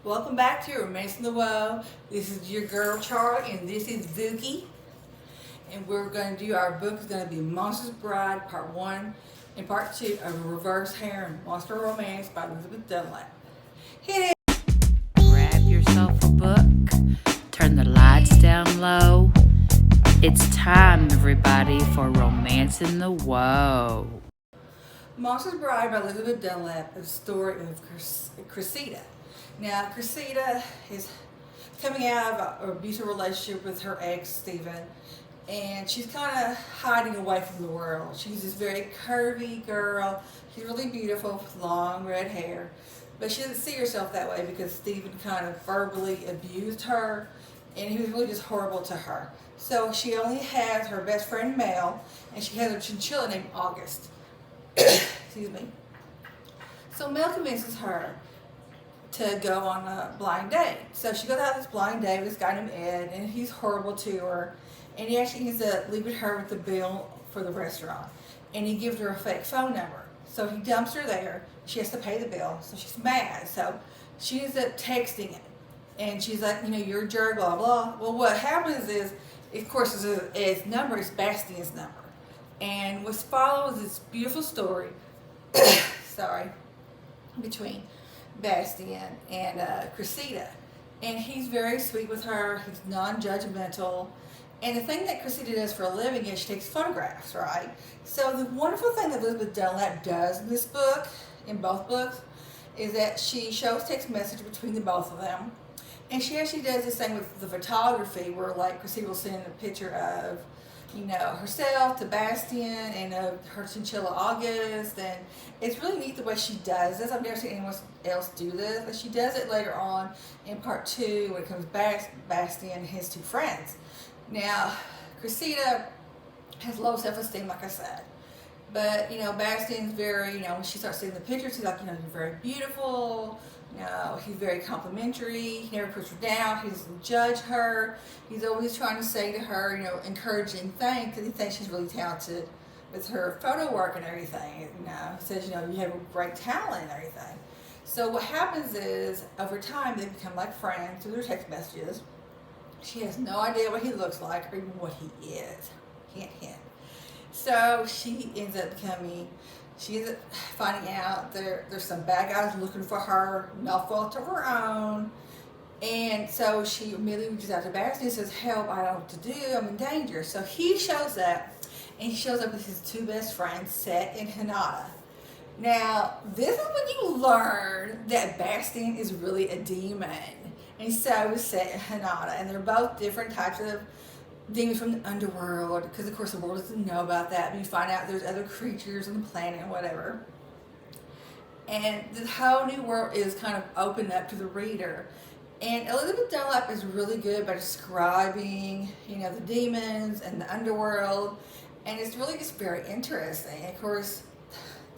Welcome back to Romance in the Woah. This is your girl Charlie, and this is Vuki. And we're going to do our book is going to be Monster's Bride, Part 1, and Part 2 of Reverse Harem, Monster Romance by Elizabeth Dunlap. Hit it! Grab yourself a book, turn the lights down low. It's time, everybody, for Romance in the Woah. Monster's Bride by Elizabeth Dunlap is a story of Cressida. Now, Cressida is coming out of an abusive relationship with her ex, Stephen, and she's kind of hiding away from the world. She's this very curvy girl. She's really beautiful with long red hair, but she doesn't see herself that way because Stephen kind of verbally abused her, and he was really just horrible to her. So she only has her best friend Mel, and she has a chinchilla named August. Excuse me. So Mel convinces her to go on a blind date. So she goes out this blind date with this guy named Ed, and he's horrible to her. And he actually ends up leaving her with the bill for the restaurant. And he gives her a fake phone number. So he dumps her there. She has to pay the bill. So she's mad. So she ends up texting it. And she's like, you're a jerk, blah, blah. Well, what happens is, of course, Ed's number is Bastian's number. And what follows this beautiful story, between Bastian and Cressida. And he's very sweet with her. He's non-judgmental. And the thing that Cressida does for a living is she takes photographs, right? So the wonderful thing that Elizabeth Dunlap does in this book, in both books, is that she shows text message between the both of them. And she actually does this thing with the photography where like Cressida will send a picture of herself to Bastian and her chinchilla August, and it's really neat the way she does this. I've never seen anyone else do this, but she does it later on in part 2 when it comes back Bastian and his two friends. Now, Cressida has low self-esteem, like I said, but Bastian's very, when she starts seeing the pictures, he's like, you're very beautiful. He's very complimentary. He never puts her down. He doesn't judge her. He's always trying to say to her, encouraging things because he thinks she's really talented with her photo work and everything. He says, you have a great talent and everything. So what happens is, over time, they become like friends through their text messages. She has no idea what he looks like or even what he is. Hint, hint. So she ends up finding out there's some bad guys looking for her, no fault of her own. And so she immediately reaches out to Bastian and says, help, I don't know what to do, I'm in danger. So he shows up, and he shows up with his two best friends, Set and Hinata. Now, this is when you learn that Bastian is really a demon. And so is Set and Hinata, and they're both different types of demons from the underworld, because of course the world doesn't know about that, but you find out there's other creatures on the planet and whatever. And this whole new world is kind of opened up to the reader. And Elizabeth Dunlap is really good by describing, the demons and the underworld. And it's really just very interesting. And of course,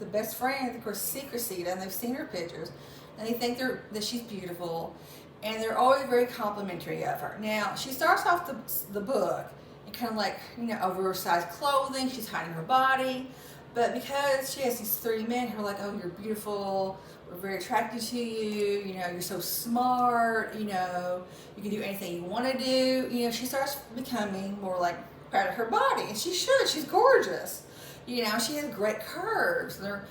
the best friends, of course, see Cressida, and they've seen her pictures, and they think that she's beautiful. And they're always very complimentary of her. Now, she starts off the book in kind of like, oversized clothing. She's hiding her body. But because she has these three men who are like, oh, you're beautiful, we're very attracted to you, you're so smart, you can do anything you want to do. She starts becoming more like proud of her body. And she should. She's gorgeous. She has great curves. They're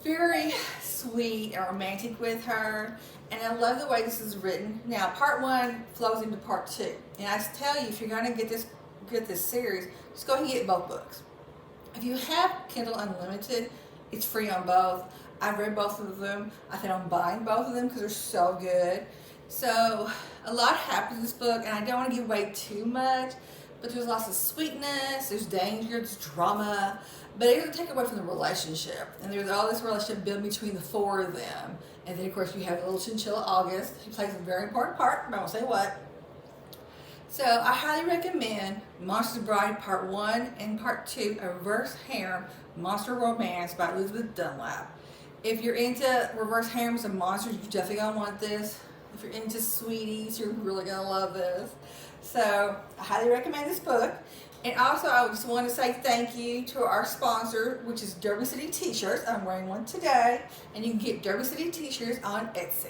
very sweet and romantic with her, and I love the way this is written. Now, part 1 flows into part 2, and I tell you, if you're going to get this series, just go ahead and get both books. If you have Kindle Unlimited, it's free on both. I've read both of them. I think I'm buying both of them because they're so good. So a lot happens in this book, and I don't want to give away too much, but there's lots of sweetness, there's danger, there's drama, but it doesn't take away from the relationship. And there's all this relationship built between the four of them. And then, of course, you have the little chinchilla August. He plays a very important part, but I won't say what. So I highly recommend Monster's Bride Part 1 and Part 2, A Reverse Harem Monster Romance by Elizabeth Dunlap. If you're into reverse harems and monsters, you're definitely going to want this. If you're into sweeties, you're really going to love this. So I highly recommend this book. And also, I just want to say thank you to our sponsor, which is Derby City T-shirts. I'm wearing one today, and you can get Derby City T-shirts on Etsy.